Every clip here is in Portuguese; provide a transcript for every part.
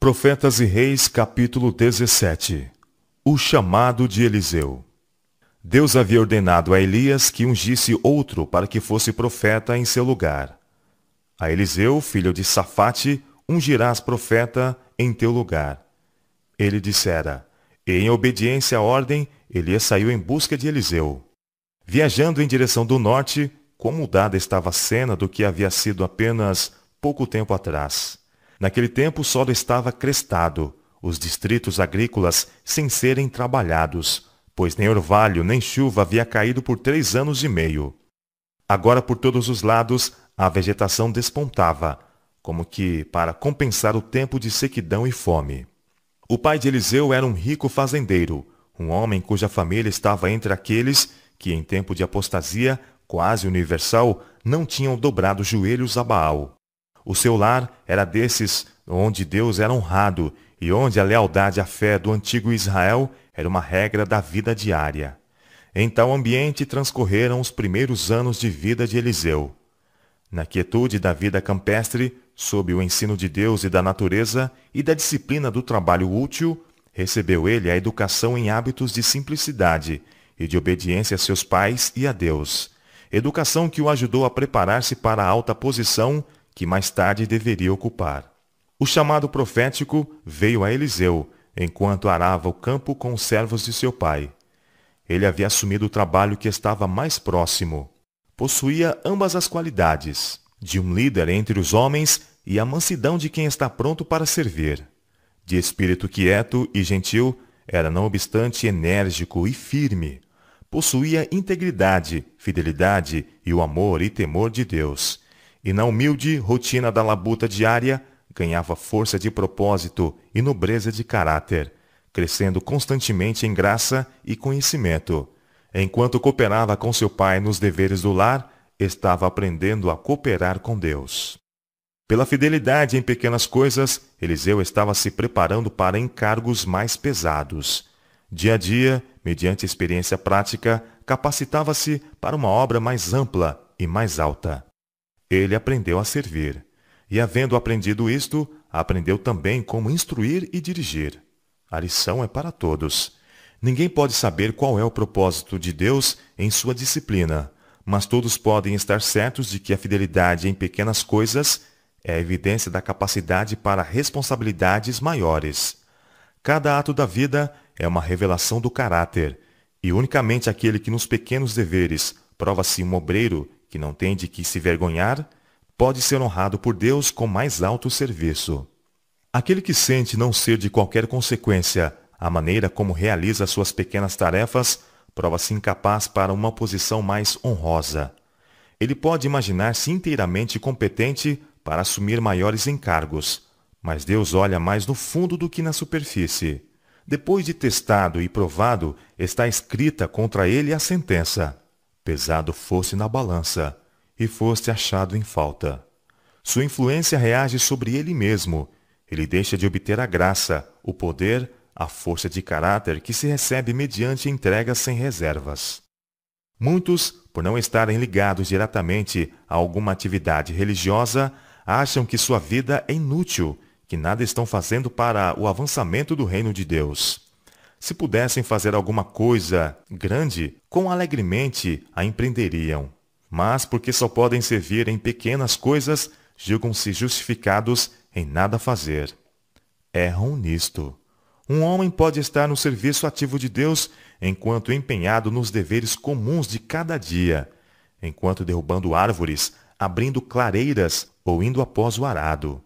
Profetas e Reis, capítulo 17. O chamado de Eliseu. Deus havia ordenado a Elias que ungisse outro para que fosse profeta em seu lugar. A Eliseu, filho de Safate, ungirás profeta em teu lugar. Ele dissera, e em obediência à ordem, Elias saiu em busca de Eliseu. Viajando em direção do norte, quão mudada estava a cena do que havia sido apenas pouco tempo atrás. Naquele tempo o solo estava crestado, os distritos agrícolas sem serem trabalhados, pois nem orvalho nem chuva havia caído por 3 anos e meio. Agora por todos os lados a vegetação despontava, como que para compensar o tempo de sequidão e fome. O pai de Eliseu era um rico fazendeiro, um homem cuja família estava entre aqueles que, em tempo de apostasia quase universal, não tinham dobrado joelhos a Baal. O seu lar era desses onde Deus era honrado e onde a lealdade à fé do antigo Israel era uma regra da vida diária. Em tal ambiente transcorreram os primeiros anos de vida de Eliseu. Na quietude da vida campestre, sob o ensino de Deus e da natureza e da disciplina do trabalho útil, recebeu ele a educação em hábitos de simplicidade e de obediência a seus pais e a Deus, educação que o ajudou a preparar-se para a alta posição que mais tarde deveria ocupar. O chamado profético veio a Eliseu, enquanto arava o campo com os servos de seu pai. Ele havia assumido o trabalho que estava mais próximo. Possuía ambas as qualidades, de um líder entre os homens e a mansidão de quem está pronto para servir. De espírito quieto e gentil, era não obstante enérgico e firme. Possuía integridade, fidelidade e o amor e temor de Deus. E na humilde rotina da labuta diária, ganhava força de propósito e nobreza de caráter, crescendo constantemente em graça e conhecimento. Enquanto cooperava com seu pai nos deveres do lar, estava aprendendo a cooperar com Deus. Pela fidelidade em pequenas coisas, Eliseu estava se preparando para encargos mais pesados. Dia a dia, mediante experiência prática, capacitava-se para uma obra mais ampla e mais alta. Ele aprendeu a servir. E, havendo aprendido isto, aprendeu também como instruir e dirigir. A lição é para todos. Ninguém pode saber qual é o propósito de Deus em sua disciplina, mas todos podem estar certos de que a fidelidade em pequenas coisas é a evidência da capacidade para responsabilidades maiores. Cada ato da vida é uma revelação do caráter, e unicamente aquele que nos pequenos deveres prova-se um obreiro que não tem de que se vergonhar, pode ser honrado por Deus com mais alto serviço. Aquele que sente não ser de qualquer consequência a maneira como realiza suas pequenas tarefas, prova-se incapaz para uma posição mais honrosa. Ele pode imaginar-se inteiramente competente para assumir maiores encargos, mas Deus olha mais no fundo do que na superfície. Depois de testado e provado, está escrita contra ele a sentença: pesado fosse na balança, e foste achado em falta. Sua influência reage sobre ele mesmo. Ele deixa de obter a graça, o poder, a força de caráter que se recebe mediante entregas sem reservas. Muitos, por não estarem ligados diretamente a alguma atividade religiosa, acham que sua vida é inútil, que nada estão fazendo para o avançamento do reino de Deus. Se pudessem fazer alguma coisa grande, quão alegremente a empreenderiam. Mas, porque só podem servir em pequenas coisas, julgam-se justificados em nada fazer. Erram nisto. Um homem pode estar no serviço ativo de Deus enquanto empenhado nos deveres comuns de cada dia, enquanto derrubando árvores, abrindo clareiras ou indo após o arado.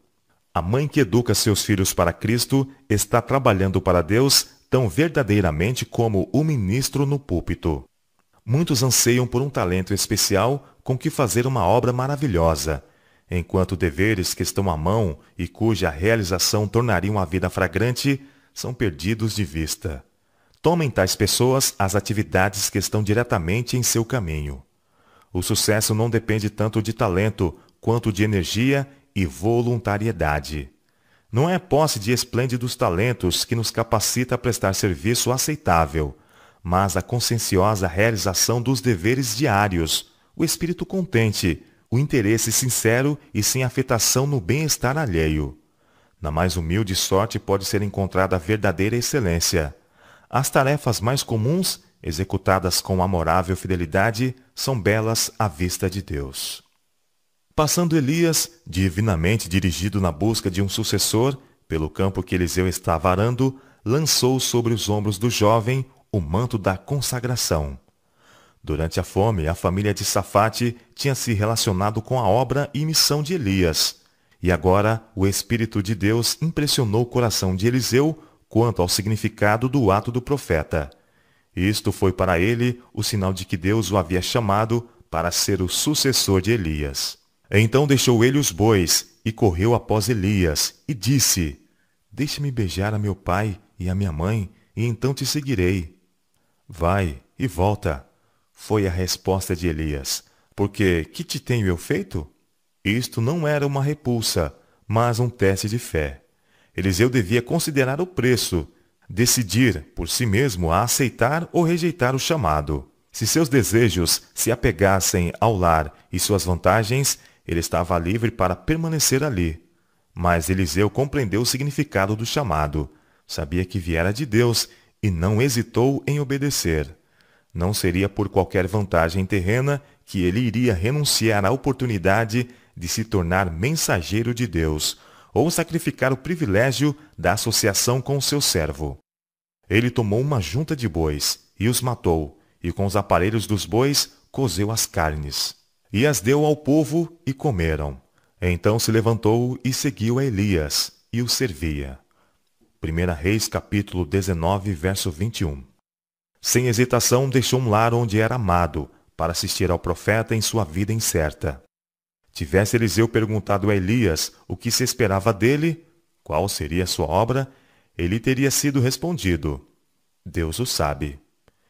A mãe que educa seus filhos para Cristo está trabalhando para Deus tão verdadeiramente como o ministro no púlpito. Muitos anseiam por um talento especial com que fazer uma obra maravilhosa, enquanto deveres que estão à mão e cuja realização tornariam a vida fragrante são perdidos de vista. Tomem tais pessoas as atividades que estão diretamente em seu caminho. O sucesso não depende tanto de talento quanto de energia e voluntariedade. Não é a posse de esplêndidos talentos que nos capacita a prestar serviço aceitável, mas a conscienciosa realização dos deveres diários, o espírito contente, o interesse sincero e sem afetação no bem-estar alheio. Na mais humilde sorte pode ser encontrada a verdadeira excelência. As tarefas mais comuns, executadas com amorável fidelidade, são belas à vista de Deus. Passando Elias, divinamente dirigido na busca de um sucessor, pelo campo que Eliseu estava arando, lançou sobre os ombros do jovem o manto da consagração. Durante a fome, a família de Safate tinha se relacionado com a obra e missão de Elias. E agora o Espírito de Deus impressionou o coração de Eliseu quanto ao significado do ato do profeta. Isto foi para ele o sinal de que Deus o havia chamado para ser o sucessor de Elias. Então deixou ele os bois e correu após Elias e disse: Deixa-me beijar a meu pai e a minha mãe, e então te seguirei. Vai e volta, foi a resposta de Elias, porque que te tenho eu feito? Isto não era uma repulsa, mas um teste de fé. Eliseu devia considerar o preço, decidir por si mesmo a aceitar ou rejeitar o chamado. Se seus desejos se apegassem ao lar e suas vantagens, ele estava livre para permanecer ali. Mas Eliseu compreendeu o significado do chamado, sabia que viera de Deus e não hesitou em obedecer. Não seria por qualquer vantagem terrena que ele iria renunciar à oportunidade de se tornar mensageiro de Deus, ou sacrificar o privilégio da associação com o seu servo. Ele tomou uma junta de bois e os matou, e com os aparelhos dos bois cozeu as carnes. E as deu ao povo e comeram. Então se levantou e seguiu a Elias, e o servia. 1 Reis capítulo 19, verso 21. Sem hesitação deixou um lar onde era amado, para assistir ao profeta em sua vida incerta. Tivesse Eliseu perguntado a Elias o que se esperava dele, qual seria a sua obra, ele teria sido respondido: Deus o sabe.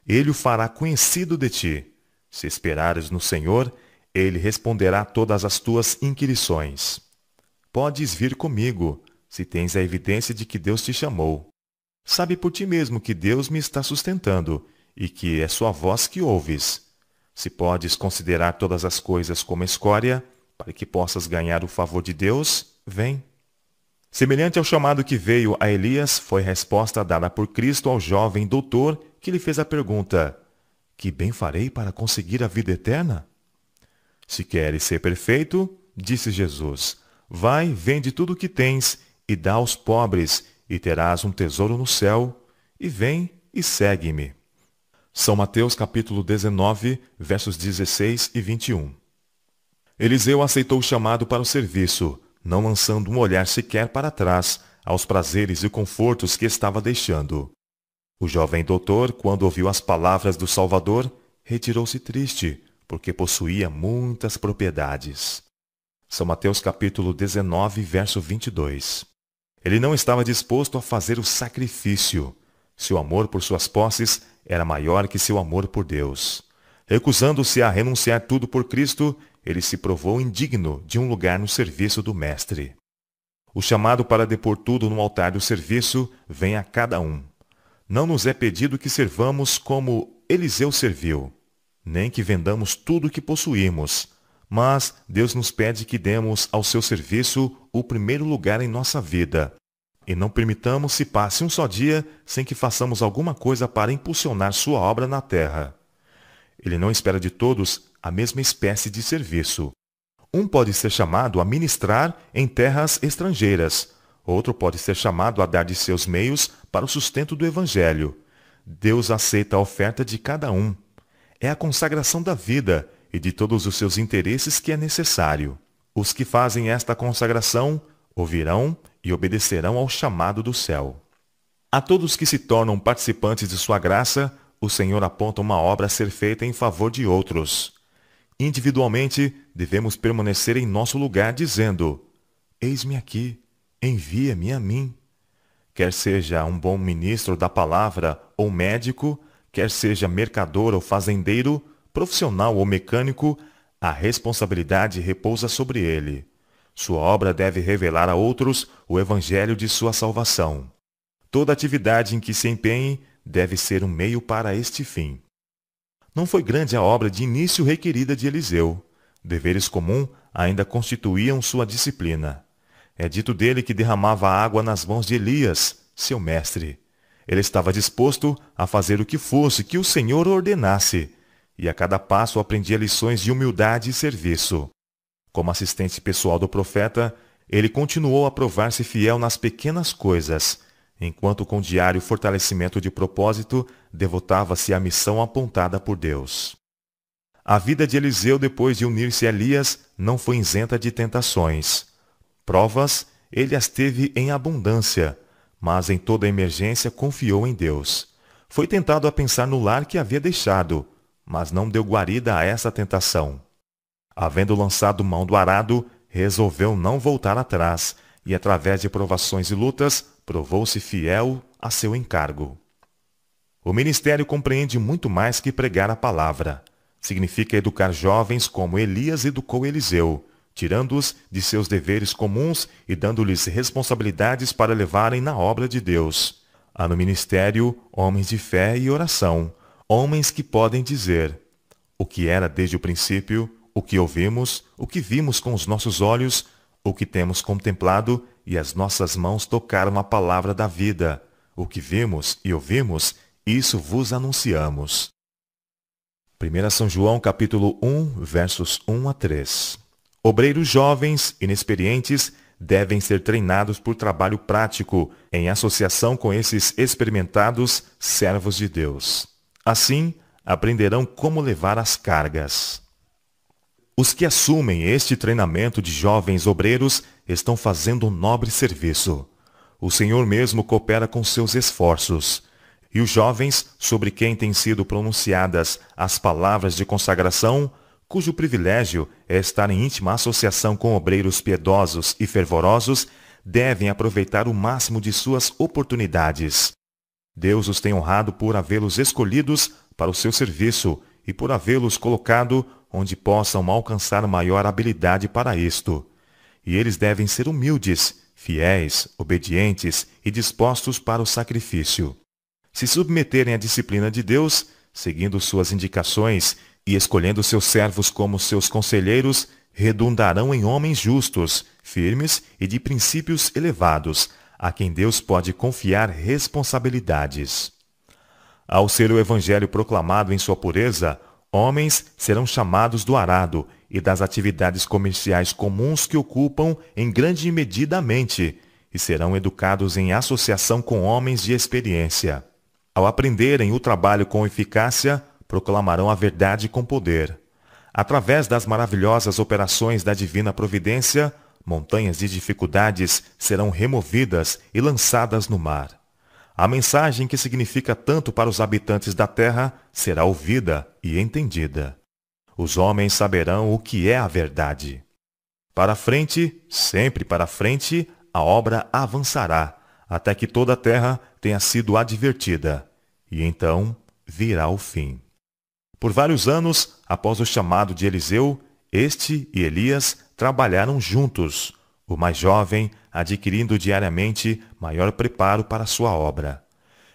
Ele o fará conhecido de ti. Se esperares no Senhor, ele responderá todas as tuas inquirições. Podes vir comigo, se tens a evidência de que Deus te chamou. Sabe por ti mesmo que Deus me está sustentando, e que é sua voz que ouves. Se podes considerar todas as coisas como escória, para que possas ganhar o favor de Deus, vem. Semelhante ao chamado que veio a Elias, foi a resposta dada por Cristo ao jovem doutor que lhe fez a pergunta: Que bem farei para conseguir a vida eterna? Se queres ser perfeito, disse Jesus, vai, vende tudo o que tens e dá aos pobres, e terás um tesouro no céu, e vem e segue-me. São Mateus capítulo 19, versos 16 e 21. Eliseu aceitou o chamado para o serviço, não lançando um olhar sequer para trás aos prazeres e confortos que estava deixando. O jovem doutor, quando ouviu as palavras do Salvador, retirou-se triste, porque possuía muitas propriedades. São Mateus capítulo 19, verso 22. Ele não estava disposto a fazer o sacrifício. Seu amor por suas posses era maior que seu amor por Deus. Recusando-se a renunciar tudo por Cristo, ele se provou indigno de um lugar no serviço do Mestre. O chamado para depor tudo no altar do serviço vem a cada um. Não nos é pedido que servamos como Eliseu serviu, nem que vendamos tudo o que possuímos, mas Deus nos pede que demos ao seu serviço o primeiro lugar em nossa vida, e não permitamos se passe um só dia sem que façamos alguma coisa para impulsionar sua obra na terra. Ele não espera de todos a mesma espécie de serviço. Um pode ser chamado a ministrar em terras estrangeiras, outro pode ser chamado a dar de seus meios para o sustento do Evangelho. Deus aceita a oferta de cada um. É a consagração da vida e de todos os seus interesses que é necessário. Os que fazem esta consagração ouvirão e obedecerão ao chamado do céu. A todos que se tornam participantes de sua graça, o Senhor aponta uma obra a ser feita em favor de outros. Individualmente, devemos permanecer em nosso lugar dizendo: Eis-me aqui, envia-me a mim. Quer seja um bom ministro da palavra ou médico, quer seja mercador ou fazendeiro, profissional ou mecânico, a responsabilidade repousa sobre ele. Sua obra deve revelar a outros o evangelho de sua salvação. Toda atividade em que se empenhe deve ser um meio para este fim. Não foi grande a obra de início requerida de Eliseu. Deveres comuns ainda constituíam sua disciplina. É dito dele que derramava água nas mãos de Elias, seu mestre. Ele estava disposto a fazer o que fosse que o Senhor ordenasse, e a cada passo aprendia lições de humildade e serviço. Como assistente pessoal do profeta, ele continuou a provar-se fiel nas pequenas coisas, enquanto com diário fortalecimento de propósito, devotava-se à missão apontada por Deus. A vida de Eliseu depois de unir-se a Elias não foi isenta de tentações. Provas, ele as teve em abundância, mas em toda emergência confiou em Deus. Foi tentado a pensar no lar que havia deixado, mas não deu guarida a essa tentação. Havendo lançado mão do arado, resolveu não voltar atrás, e através de provações e lutas, provou-se fiel a seu encargo. O ministério compreende muito mais que pregar a palavra. Significa educar jovens como Elias educou Eliseu, tirando-os de seus deveres comuns e dando-lhes responsabilidades para levarem na obra de Deus. Há no ministério homens de fé e oração, homens que podem dizer: o que era desde o princípio, o que ouvimos, o que vimos com os nossos olhos, o que temos contemplado e as nossas mãos tocaram a palavra da vida. O que vimos e ouvimos, isso vos anunciamos. 1 São João capítulo 1, versos 1 a 3. Obreiros jovens, inexperientes, devem ser treinados por trabalho prático, em associação com esses experimentados servos de Deus. Assim, aprenderão como levar as cargas. Os que assumem este treinamento de jovens obreiros estão fazendo um nobre serviço. O Senhor mesmo coopera com seus esforços. E os jovens, sobre quem têm sido pronunciadas as palavras de consagração, cujo privilégio é estar em íntima associação com obreiros piedosos e fervorosos, devem aproveitar o máximo de suas oportunidades. Deus os tem honrado por havê-los escolhidos para o seu serviço e por havê-los colocado onde possam alcançar maior habilidade para isto. E eles devem ser humildes, fiéis, obedientes e dispostos para o sacrifício. Se submeterem à disciplina de Deus, seguindo suas indicações e escolhendo seus servos como seus conselheiros, redundarão em homens justos, firmes e de princípios elevados, a quem Deus pode confiar responsabilidades. Ao ser o Evangelho proclamado em sua pureza, homens serão chamados do arado e das atividades comerciais comuns que ocupam em grande medida a mente, e serão educados em associação com homens de experiência. Ao aprenderem o trabalho com eficácia, proclamarão a verdade com poder. Através das maravilhosas operações da divina providência, montanhas de dificuldades serão removidas e lançadas no mar. A mensagem que significa tanto para os habitantes da terra será ouvida e entendida. Os homens saberão o que é a verdade. Para frente, sempre para frente, a obra avançará, até que toda a terra tenha sido advertida, e então virá o fim. Por vários anos, após o chamado de Eliseu, este e Elias trabalharam juntos, o mais jovem adquirindo diariamente maior preparo para sua obra.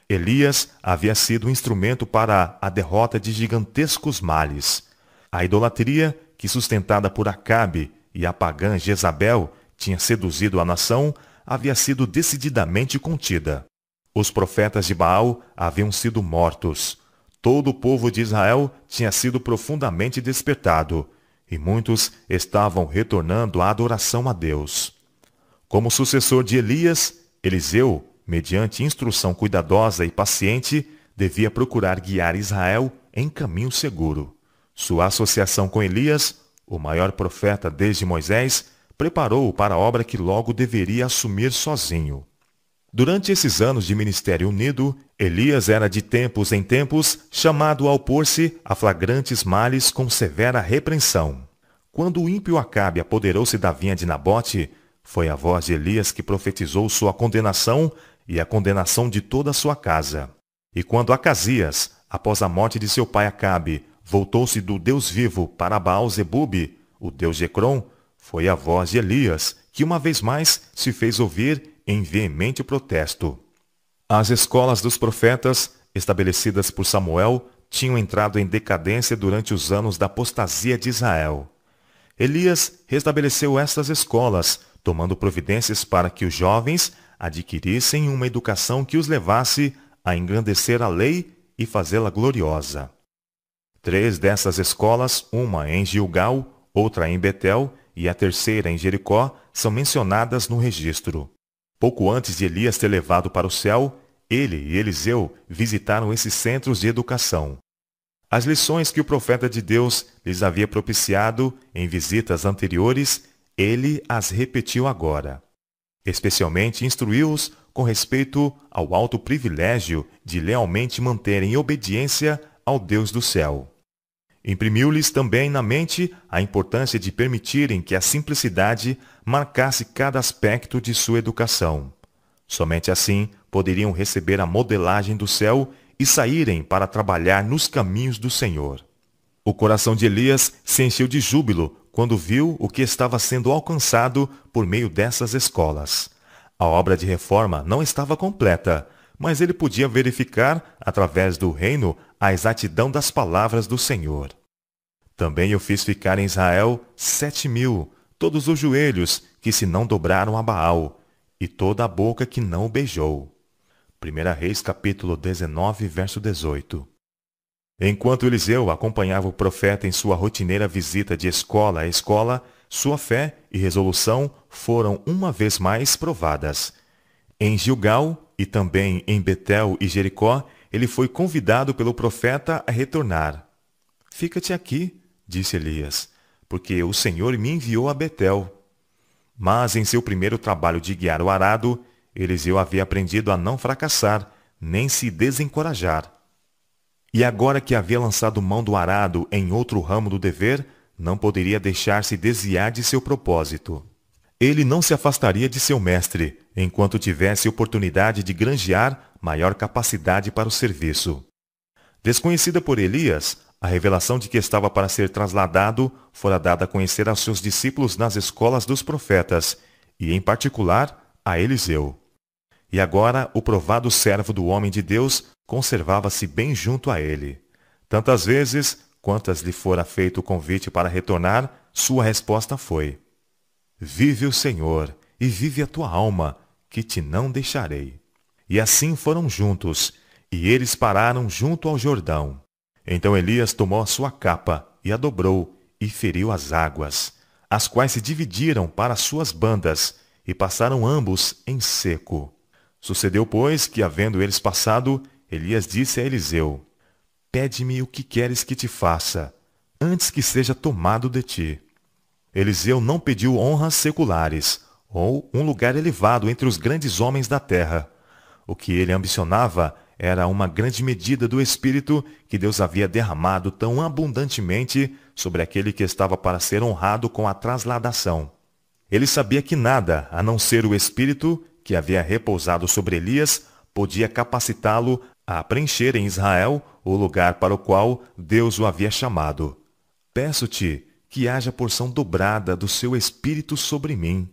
Elias havia sido um instrumento para a derrota de gigantescos males. A idolatria, que sustentada por Acabe e a pagã Jezabel tinha seduzido a nação, havia sido decididamente contida. Os profetas de Baal haviam sido mortos. Todo o povo de Israel tinha sido profundamente despertado, e muitos estavam retornando à adoração a Deus. Como sucessor de Elias, Eliseu, mediante instrução cuidadosa e paciente, devia procurar guiar Israel em caminho seguro. Sua associação com Elias, o maior profeta desde Moisés, preparou-o para a obra que logo deveria assumir sozinho. Durante esses anos de ministério unido, Elias era de tempos em tempos chamado a opor-se a flagrantes males com severa repreensão. Quando o ímpio Acabe apoderou-se da vinha de Nabote, foi a voz de Elias que profetizou sua condenação e a condenação de toda a sua casa. E quando Acasias, após a morte de seu pai Acabe, voltou-se do Deus vivo para Baal-Zebube, o deus de Ecrom, foi a voz de Elias que uma vez mais se fez ouvir em veemente protesto. As escolas dos profetas, estabelecidas por Samuel, tinham entrado em decadência durante os anos da apostasia de Israel. Elias restabeleceu estas escolas, tomando providências para que os jovens adquirissem uma educação que os levasse a engrandecer a lei e fazê-la gloriosa. 3 dessas escolas, uma em Gilgal, outra em Betel e a terceira em Jericó, são mencionadas no registro. Pouco antes de Elias ter levado para o céu, ele e Eliseu visitaram esses centros de educação. As lições que o profeta de Deus lhes havia propiciado em visitas anteriores, ele as repetiu agora. Especialmente instruiu-os com respeito ao alto privilégio de lealmente manterem obediência ao Deus do céu. Imprimiu-lhes também na mente a importância de permitirem que a simplicidade marcasse cada aspecto de sua educação. Somente assim poderiam receber a modelagem do céu e saírem para trabalhar nos caminhos do Senhor. O coração de Elias se encheu de júbilo quando viu o que estava sendo alcançado por meio dessas escolas. A obra de reforma não estava completa, mas ele podia verificar, através do reino, a exatidão das palavras do Senhor. Também eu fiz ficar em Israel 7.000, todos os joelhos que se não dobraram a Baal, e toda a boca que não o beijou. 1 Reis capítulo 19, verso 18. Enquanto Eliseu acompanhava o profeta em sua rotineira visita de escola a escola, sua fé e resolução foram uma vez mais provadas. Em Gilgal e também em Betel e Jericó, ele foi convidado pelo profeta a retornar. Fica-te aqui, disse Elias, porque o Senhor me enviou a Betel. Mas em seu primeiro trabalho de guiar o arado, Eliseu havia aprendido a não fracassar, nem se desencorajar. E agora que havia lançado mão do arado em outro ramo do dever, não poderia deixar-se desviar de seu propósito. Ele não se afastaria de seu mestre, enquanto tivesse oportunidade de granjear maior capacidade para o serviço. Desconhecida por Elias, a revelação de que estava para ser trasladado fora dada a conhecer aos seus discípulos nas escolas dos profetas, e em particular a Eliseu. E agora o provado servo do homem de Deus conservava-se bem junto a ele. Tantas vezes, quantas lhe fora feito o convite para retornar, sua resposta foi: Vive o Senhor, e vive a tua alma, que te não deixarei. E assim foram juntos, e eles pararam junto ao Jordão. Então Elias tomou a sua capa, e a dobrou, e feriu as águas, as quais se dividiram para suas bandas, e passaram ambos em seco. Sucedeu, pois, que, havendo eles passado, Elias disse a Eliseu: Pede-me o que queres que te faça, antes que seja tomado de ti. Eliseu não pediu honras seculares, ou um lugar elevado entre os grandes homens da terra. O que ele ambicionava era uma grande medida do Espírito que Deus havia derramado tão abundantemente sobre aquele que estava para ser honrado com a trasladação. Ele sabia que nada, a não ser o Espírito que havia repousado sobre Elias, podia capacitá-lo a preencher em Israel o lugar para o qual Deus o havia chamado. Peço-te que haja porção dobrada do seu Espírito sobre mim.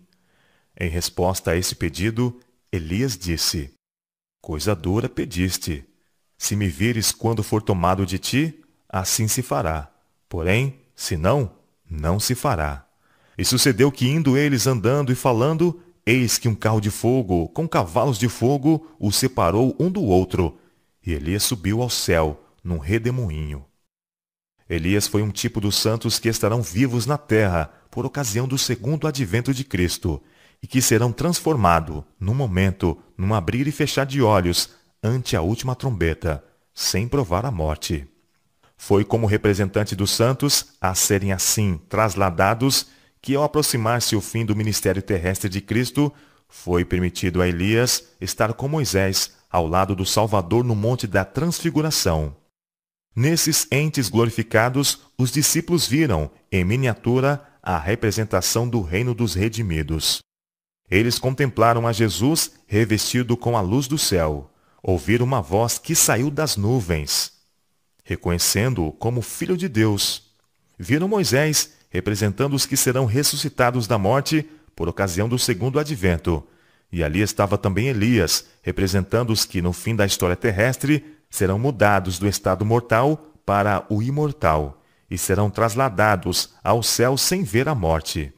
Em resposta a esse pedido, Elias disse: Coisa dura pediste. Se me vires quando for tomado de ti, assim se fará. Porém, se não, não se fará. E sucedeu que, indo eles andando e falando, eis que um carro de fogo, com cavalos de fogo, os separou um do outro. E Elias subiu ao céu, num redemoinho. Elias foi um tipo dos santos que estarão vivos na terra, por ocasião do segundo advento de Cristo, e que serão transformados, num momento, num abrir e fechar de olhos, ante a última trombeta, sem provar a morte. Foi como representante dos santos, a serem assim trasladados, que ao aproximar-se o fim do ministério terrestre de Cristo, foi permitido a Elias estar com Moisés, ao lado do Salvador no Monte da Transfiguração. Nesses entes glorificados, os discípulos viram, em miniatura, a representação do reino dos redimidos. Eles contemplaram a Jesus revestido com a luz do céu. Ouviram uma voz que saiu das nuvens, reconhecendo-o como Filho de Deus. Viram Moisés representando os que serão ressuscitados da morte por ocasião do segundo advento. E ali estava também Elias, representando os que, no fim da história terrestre, serão mudados do estado mortal para o imortal, e serão trasladados ao céu sem ver a morte.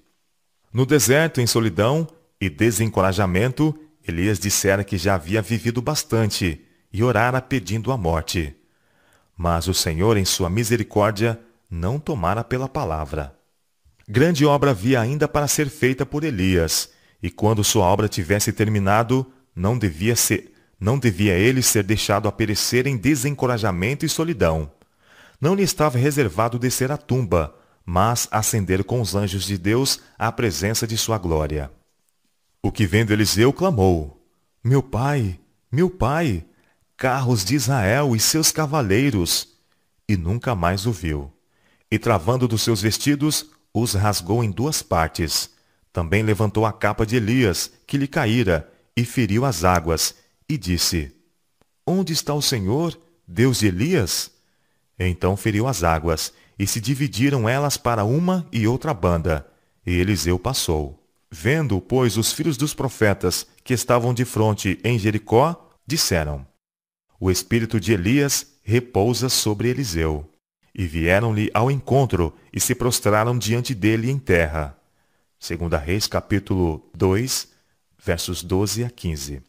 No deserto, em solidão e desencorajamento, Elias dissera que já havia vivido bastante e orara pedindo a morte. Mas o Senhor, em sua misericórdia, não tomara pela palavra. Grande obra havia ainda para ser feita por Elias, e quando sua obra tivesse terminado, não devia ele ser deixado a perecer em desencorajamento e solidão. Não lhe estava reservado descer à tumba, mas ascender com os anjos de Deus à presença de sua glória. O que vendo Eliseu clamou: meu pai, carros de Israel e seus cavaleiros! E nunca mais o viu. E travando dos seus vestidos, os rasgou em duas partes. Também levantou a capa de Elias, que lhe caíra, e feriu as águas, e disse: onde está o Senhor, Deus de Elias? Então feriu as águas, e se dividiram elas para uma e outra banda, e Eliseu passou. Vendo, pois, os filhos dos profetas que estavam de fronte em Jericó, disseram: o espírito de Elias repousa sobre Eliseu. E vieram-lhe ao encontro e se prostraram diante dele em terra. 2 Reis, capítulo 2, versos 12 a 15.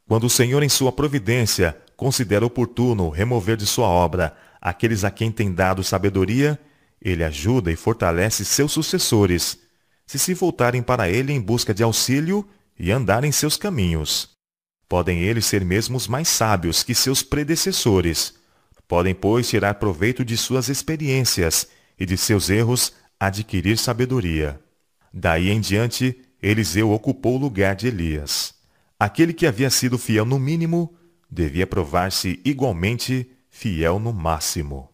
Quando o Senhor, em sua providência, considera oportuno remover de sua obra aqueles a quem tem dado sabedoria, ele ajuda e fortalece seus sucessores, se voltarem para ele em busca de auxílio e andarem seus caminhos. Podem eles ser mesmo os mais sábios que seus predecessores. Podem, pois, tirar proveito de suas experiências e de seus erros adquirir sabedoria. Daí em diante, Eliseu ocupou o lugar de Elias. Aquele que havia sido fiel no mínimo, devia provar-se igualmente fiel no máximo.